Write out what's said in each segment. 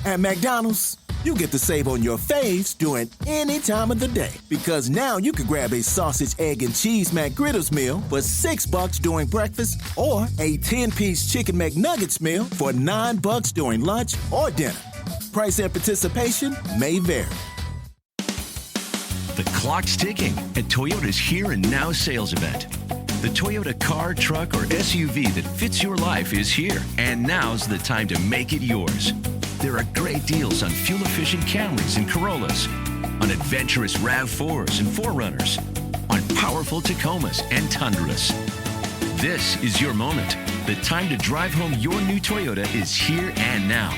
At McDonald's, you get to save on your faves during any time of the day. Because now you can grab a sausage, egg, and cheese McGriddles meal for $6 during breakfast or a 10-piece chicken McNuggets meal for $9 during lunch or dinner. Price and participation may vary. The clock's ticking at Toyota's Here and Now sales event. The Toyota car, truck, or SUV that fits your life is here, and now's the time to make it yours. There are great deals on fuel-efficient Camrys and Corollas, on adventurous RAV4s and 4Runners, on powerful Tacomas and Tundras. This is your moment. The time to drive home your new Toyota is here and now.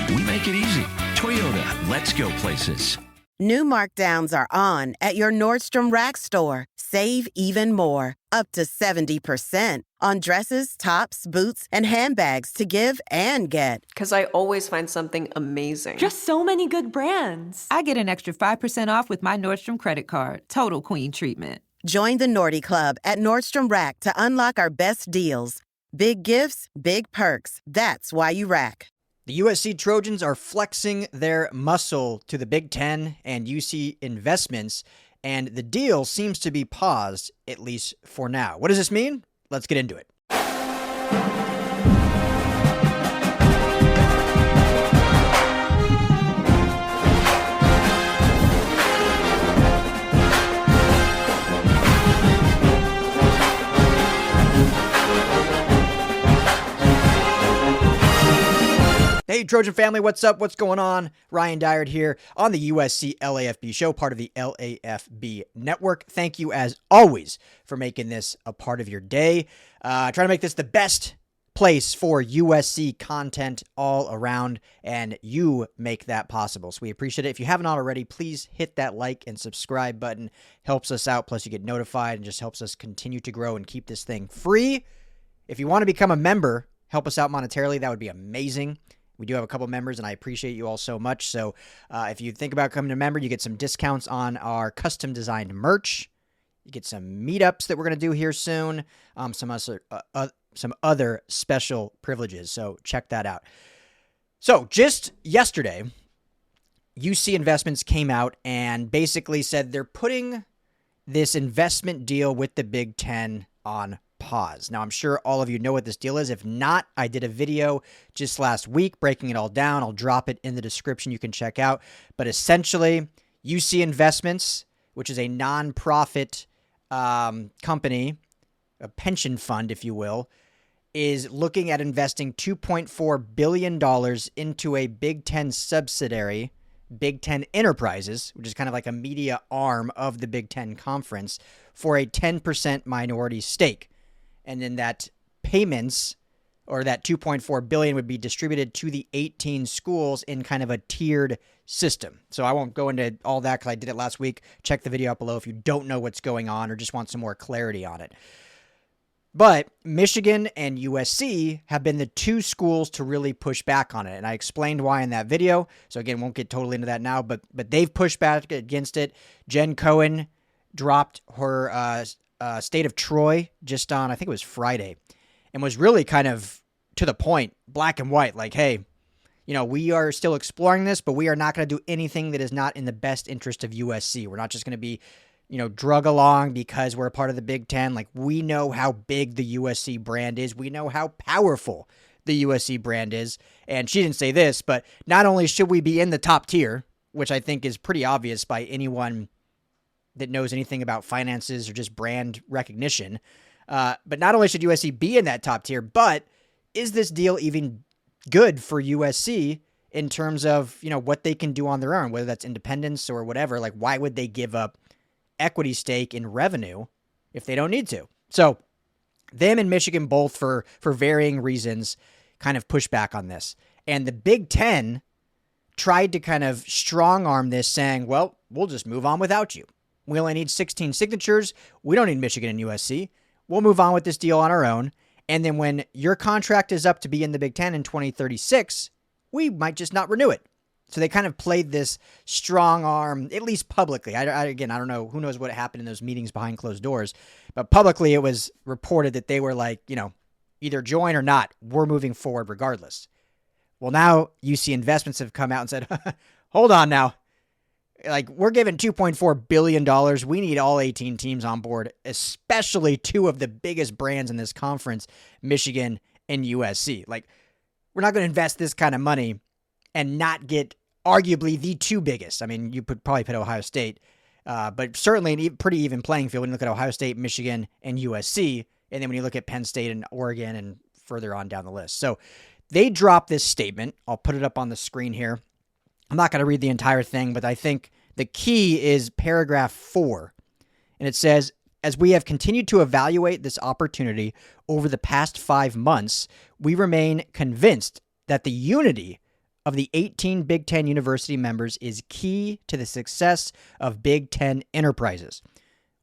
We make it easy. Toyota, let's go places. New markdowns are on at your Nordstrom Rack store. Save even more, up to 70% on dresses, tops, boots, and handbags to give and get. Because I always find something amazing. Just so many good brands. I get an extra 5% off with my Nordstrom credit card. Total queen treatment. Join the Nordy Club at Nordstrom Rack to unlock our best deals. Big gifts, big perks. That's why you rack. The USC Trojans are flexing their muscle to the Big Ten and UC investments, and the deal seems to be paused, at least for now. What does this mean? Let's get into it. Hey, Trojan family, what's up? What's going on? Ryan Dyard here on the USC LAFB show, part of the LAFB network. Thank you, as always, for making this a part of your day. Trying to make this the best place for USC content all around, and you make that possible. So we appreciate it. If you haven't already, please hit that like and subscribe button. Helps us out. Plus, you get notified and just helps us continue to grow and keep this thing free. If you want to become a member, help us out monetarily, that would be amazing. We do have a couple members, and I appreciate you all so much. So if you think about becoming a member, you get some discounts on our custom-designed merch. You get some meetups that we're going to do here soon, some other special privileges. So check that out. So just yesterday, UC Investments came out and basically said they're putting this investment deal with the Big Ten on pause. Now, I'm sure all of you know what this deal is. If not, I did a video just last week breaking it all down. I'll drop it in the description. You can check out. But essentially, UC Investments, which is a nonprofit company, a pension fund, if you will, is looking at investing $2.4 billion into a Big Ten subsidiary, Big Ten Enterprises, which is kind of like a media arm of the Big Ten Conference, for a 10% minority stake. And then that payments, or that $2.4 billion, would be distributed to the 18 schools in kind of a tiered system. So I won't go into all that because I did it last week. Check the video up below if you don't know what's going on or just want some more clarity on it. But Michigan and USC have been the two schools to really push back on it. And I explained why in that video. So again, won't get totally into that now, but they've pushed back against it. Jen Cohen dropped her State of Troy just on, I think it was Friday, and was really kind of to the point, black and white, like, hey, you know, we are still exploring this, but we are not going to do anything that is not in the best interest of USC. We're not just going to be, you know, drug along because we're a part of the Big Ten. Like, we know how big the USC brand is. We know how powerful the USC brand is. And she didn't say this, but not only should we be in the top tier, which I think is pretty obvious by anyone that knows anything about finances or just brand recognition. But not only should USC be in that top tier, but is this deal even good for USC in terms of, you know, what they can do on their own, whether that's independence or whatever? Like, why would they give up equity stake in revenue if they don't need to? So them and Michigan both, for varying reasons, kind of push back on this. And the Big Ten tried to kind of strong arm this, saying, well, we'll just move on without you. We only need 16 signatures. We don't need Michigan and USC. We'll move on with this deal on our own. And then when your contract is up to be in the Big Ten in 2036, we might just not renew it. So they kind of played this strong arm, at least publicly. Again, I don't know. Who knows what happened in those meetings behind closed doors. But publicly, it was reported that they were like, you know, either join or not. We're moving forward regardless. Well, now UC Investments have come out and said, hold on now. Like, we're giving $2.4 billion. We need all 18 teams on board, especially two of the biggest brands in this conference, Michigan and USC. Like, we're not going to invest this kind of money and not get arguably the two biggest. I mean, you could probably put Ohio State, but certainly a pretty even playing field when you look at Ohio State, Michigan, and USC. And then when you look at Penn State and Oregon and further on down the list. So they dropped this statement. I'll put it up on the screen here. I'm not going to read the entire thing, but I think the key is paragraph 4. And it says, as we have continued to evaluate this opportunity over the past 5 months, we remain convinced that the unity of the 18 Big Ten university members is key to the success of Big Ten enterprises.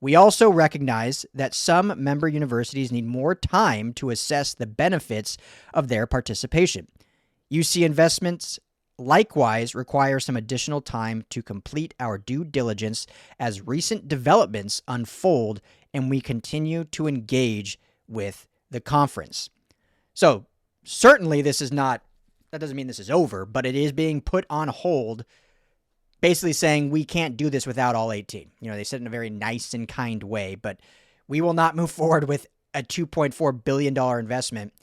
We also recognize that some member universities need more time to assess the benefits of their participation. UC Investments likewise require some additional time to complete our due diligence as recent developments unfold and we continue to engage with the conference. So certainly this is not, that doesn't mean this is over, but it is being put on hold, basically saying we can't do this without all 18. You know, they said it in a very nice and kind way, but we will not move forward with a $2.4 billion investment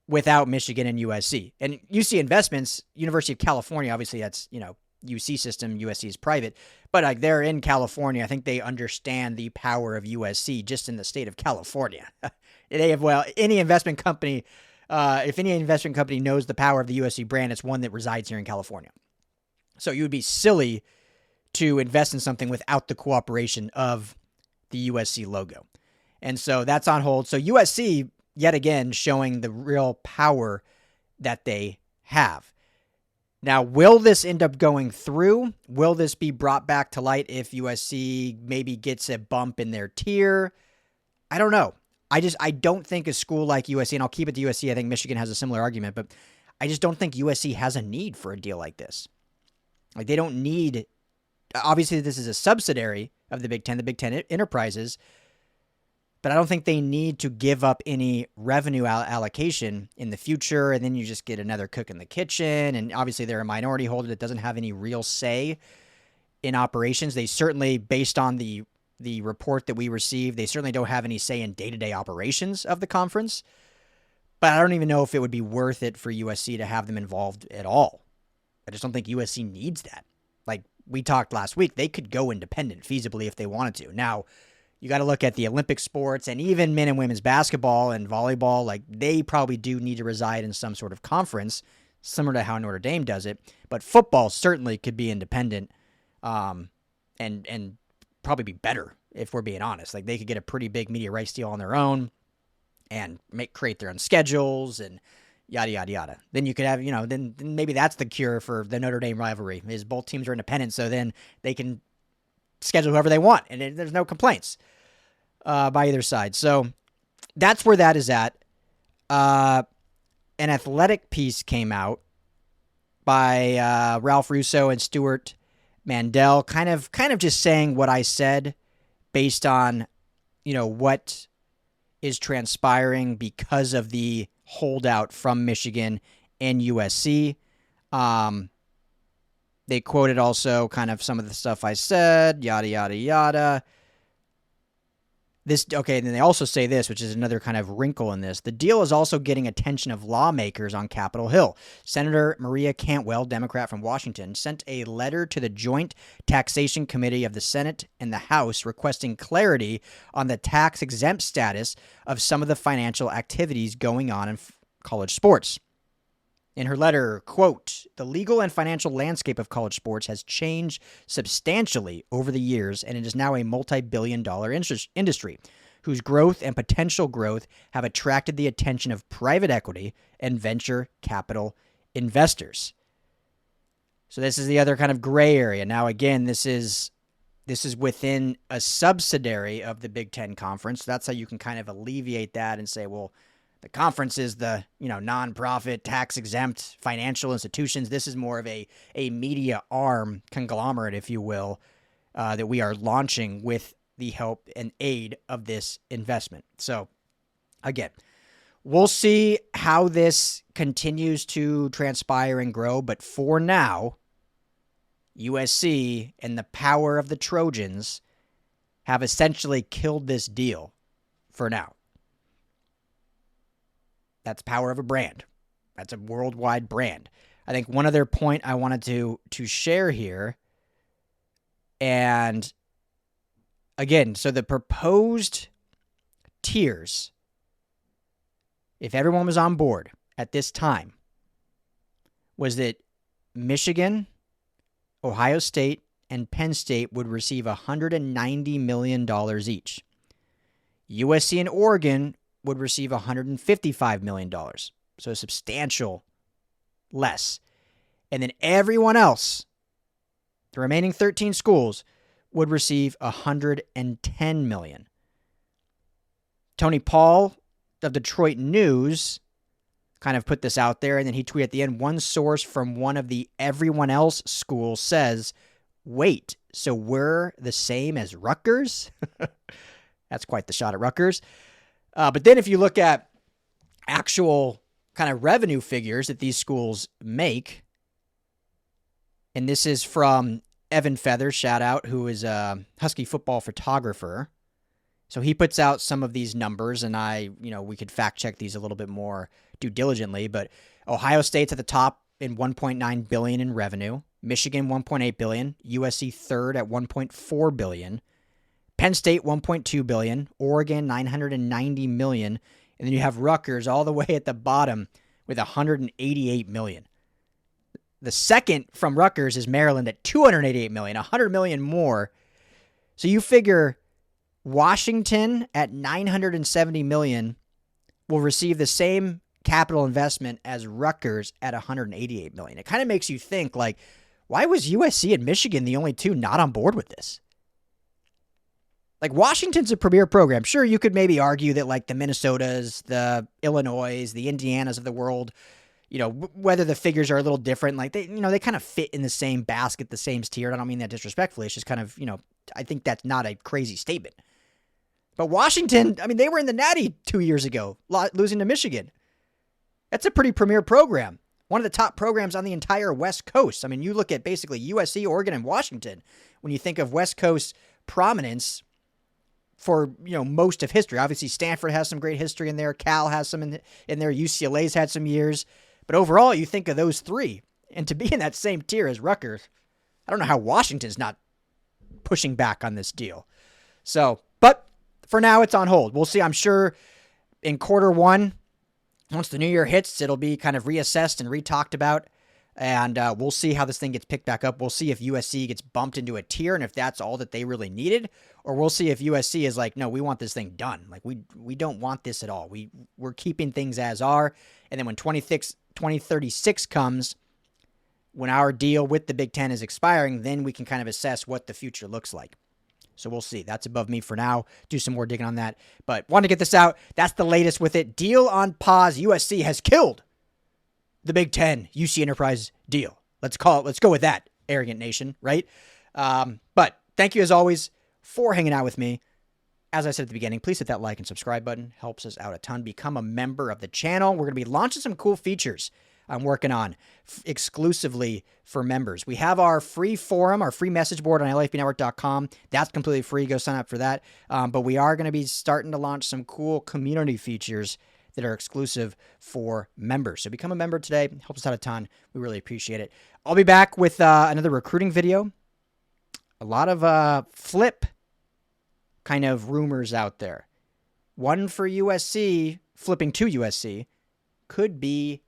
without Michigan and USC. And UC Investments, University of California, obviously that's, you know, UC system, USC is private, but like they're in California. I think they understand the power of USC just in the state of California. They have, well, any investment company, if any investment company knows the power of the USC brand, it's one that resides here in California. So you would be silly to invest in something without the cooperation of the USC logo. And so that's on hold. So USC, yet again, showing the real power that they have. Now, will this end up going through? Will this be brought back to light if USC maybe gets a bump in their tier? I don't know. I don't think a school like USC, and I'll keep it to USC, I think Michigan has a similar argument, but I just don't think USC has a need for a deal like this. Like, they don't need, obviously this is a subsidiary of the Big Ten enterprises, but I don't think they need to give up any revenue allocation in the future, and then you just get another cook in the kitchen, and obviously they're a minority holder that doesn't have any real say in operations. They certainly, based on the report that we received, they certainly don't have any say in day-to-day operations of the conference, but I don't even know if it would be worth it for USC to have them involved at all. I just don't think USC needs that. Like we talked last week, they could go independent feasibly if they wanted to. Now, you got to look at the Olympic sports and even men and women's basketball and volleyball. Like they probably do need to reside in some sort of conference, similar to how Notre Dame does it. But football certainly could be independent, and probably be better if we're being honest. Like they could get a pretty big media rights deal on their own and create their own schedules and yada, yada, yada. Then you could have, you know, then maybe that's the cure for the Notre Dame rivalry is both teams are independent. So then they can schedule whoever they want, and there's no complaints by either side. So that's where that is at. An athletic piece came out by Ralph Russo and Stuart Mandel, kind of just saying what I said based on, you know, what is transpiring because of the holdout from Michigan and USC. They quoted also kind of some of the stuff I said, yada, yada, yada. And then they also say this, which is another kind of wrinkle in this. The deal is also getting attention of lawmakers on Capitol Hill. Senator Maria Cantwell, Democrat from Washington, sent a letter to the Joint Taxation Committee of the Senate and the House requesting clarity on the tax-exempt status of some of the financial activities going on in college sports. In her letter, quote, the legal and financial landscape of college sports has changed substantially over the years, and it is now a multi-billion-dollar industry whose growth and potential growth have attracted the attention of private equity and venture capital investors. So this is the other kind of gray area. Now, again, this is within a subsidiary of the Big Ten Conference. That's how you can kind of alleviate that and say, well, the conference is the, you know, nonprofit, tax-exempt financial institutions. This is more of a media arm conglomerate, if you will, that we are launching with the help and aid of this investment. So, again, we'll see how this continues to transpire and grow. But for now, USC and the power of the Trojans have essentially killed this deal for now. That's power of a brand. That's a worldwide brand. I think one other point I wanted to share here, and again, so the proposed tiers, if everyone was on board at this time, was that Michigan, Ohio State, and Penn State would receive $190 million each. USC and Oregon would receive $155 million. So substantial less. And then everyone else, the remaining 13 schools, would receive $110 million. Tony Paul of Detroit News kind of put this out there, and then he tweeted at the end, one source from one of the everyone else schools says, wait, so we're the same as Rutgers? That's quite the shot at Rutgers. But then if you look at actual kind of revenue figures that these schools make, and this is from Evan Feather, shout out, who is a Husky football photographer. So he puts out some of these numbers, and we could fact check these a little bit more due diligently, but Ohio State's at the top in $1.9 billion in revenue. Michigan, $1.8 billion. USC third at $1.4 billion. Penn State, $1.2 billion. Oregon, $990 million. And then you have Rutgers all the way at the bottom with $188 million. The second from Rutgers is Maryland at $288 million, $100 million more. So you figure Washington at $970 million will receive the same capital investment as Rutgers at $188 million. It kind of makes you think, like, why was USC and Michigan the only two not on board with this? Like, Washington's a premier program. Sure, you could maybe argue that, like, the Minnesotas, the Illinois, the Indianas of the world, whether the figures are a little different, like, they kind of fit in the same basket, the same tier. And I don't mean that disrespectfully. It's just kind of, I think that's not a crazy statement. But Washington, they were in the Natty 2 years ago, losing to Michigan. That's a pretty premier program. One of the top programs on the entire West Coast. You look at basically USC, Oregon, and Washington when you think of West Coast prominence for, most of history. Obviously, Stanford has some great history in there. Cal has some in there. UCLA's had some years. But overall, you think of those three. And to be in that same tier as Rutgers, I don't know how Washington's not pushing back on this deal. So, but for now, it's on hold. We'll see. I'm sure in quarter one, once the new year hits, it'll be kind of reassessed and re-talked about, and we'll see how this thing gets picked back up. We'll see if USC gets bumped into a tier and if that's all that they really needed, or we'll see if USC is like, no, we want this thing done. Like, we don't want this at all. We're keeping things as are, and then when 2036 comes, when our deal with the Big Ten is expiring, then we can kind of assess what the future looks like. So we'll see. That's above me for now. Do some more digging on that. But want to get this out. That's the latest with it. Deal on pause. USC has killed the Big Ten UC Enterprise deal. Let's go with that, arrogant nation, right? But thank you as always for hanging out with me. As I said at the beginning, please hit that like and subscribe button. Helps us out a ton. Become a member of the channel. We're going to be launching some cool features I'm working on exclusively for members. We have our free forum, our free message board on LAFBnetwork.com. That's completely free. Go sign up for that. But we are going to be starting to launch some cool community features that are exclusive for members. So become a member today. Helps us out a ton. We really appreciate it. I'll be back with another recruiting video. A lot of flip kind of rumors out there. One for USC, flipping to USC, could be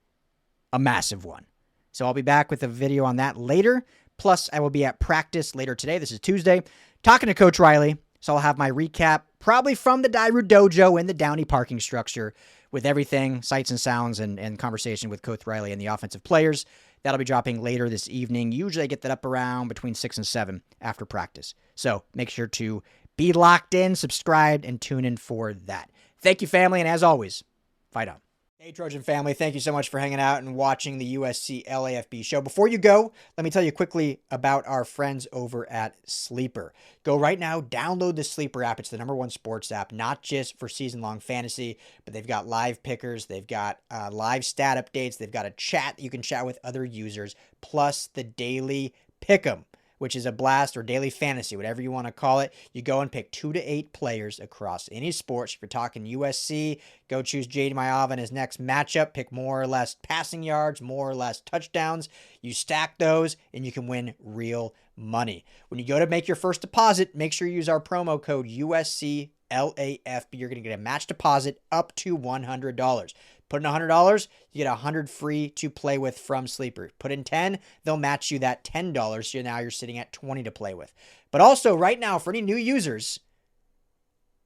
a massive one. So I'll be back with a video on that later. Plus, I will be at practice later today. This is Tuesday, talking to Coach Riley. So I'll have my recap probably from the Dairyu Dojo in the Downey parking structure with everything, sights and sounds, and conversation with Coach Riley and the offensive players. That'll be dropping later this evening. Usually I get that up around between 6 and 7 after practice. So make sure to be locked in, subscribed, and tune in for that. Thank you, family, and as always, fight on. Hey, Trojan family, thank you so much for hanging out and watching the USC LAFB show. Before you go, let me tell you quickly about our friends over at Sleeper. Go right now, download the Sleeper app. It's the #1 sports app, not just for season-long fantasy, but they've got live pickers, they've got live stat updates, they've got a chat that you can chat with other users, plus the daily pick'em, which is a blast, or daily fantasy, whatever you want to call it. You go and pick 2 to 8 players across any sports. If you're talking USC, go choose Jade Mayav in his next matchup. Pick more or less passing yards, more or less touchdowns. You stack those, and you can win real money. When you go to make your first deposit, make sure you use our promo code USCLAFB. You're going to get a match deposit up to $100. Put in $100, you get $100 free to play with from Sleeper. Put in $10, they'll match you that $10. So now you're sitting at $20 to play with. But also right now, for any new users,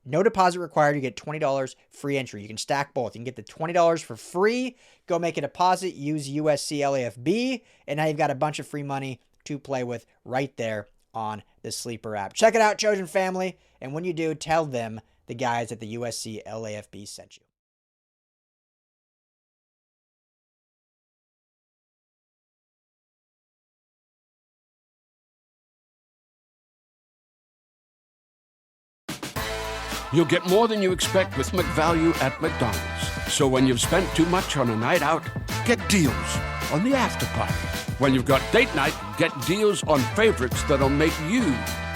no deposit required. You get $20 free entry. You can stack both. You can get the $20 for free. Go make a deposit. Use USC LAFB. And now you've got a bunch of free money to play with right there on the Sleeper app. Check it out, Trojan family. And when you do, tell them the guys at the USC LAFB sent you. You'll get more than you expect with McValue at McDonald's. So when you've spent too much on a night out, get deals on the after party. When you've got date night, get deals on favorites that'll make you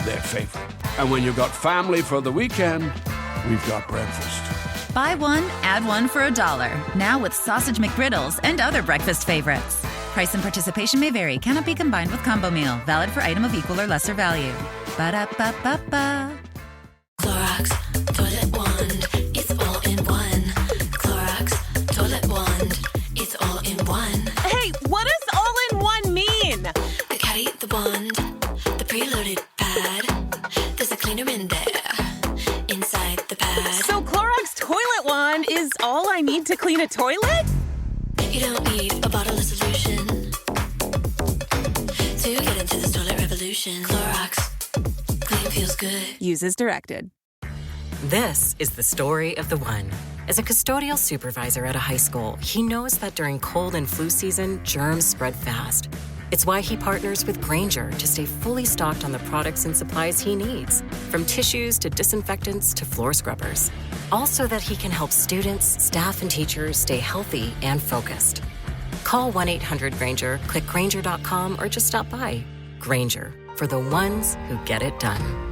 their favorite. And when you've got family for the weekend, we've got breakfast. Buy one, add one for $1. Now with Sausage McGriddles and other breakfast favorites. Price and participation may vary. Cannot be combined with combo meal. Valid for item of equal or lesser value. Ba-da-ba-ba-ba. Clorox Toilet Wand, it's all in one. Clorox Toilet Wand, it's all in one. Hey, what does all in one mean? The caddy, the wand, the preloaded pad. There's a cleaner in there, inside the pad. So Clorox Toilet Wand is all I need to clean a toilet? You don't need a bottle of solution to get into this toilet revolution. Clorox, clean feels good. Use as directed. This is the story of the one. As a custodial supervisor at a high school, he knows that during cold and flu season, germs spread fast. It's why he partners with Grainger to stay fully stocked on the products and supplies he needs, from tissues to disinfectants to floor scrubbers. Also that he can help students, staff, and teachers stay healthy and focused. Call 1-800-GRAINGER, click Grainger.com, or just stop by. Grainger, for the ones who get it done.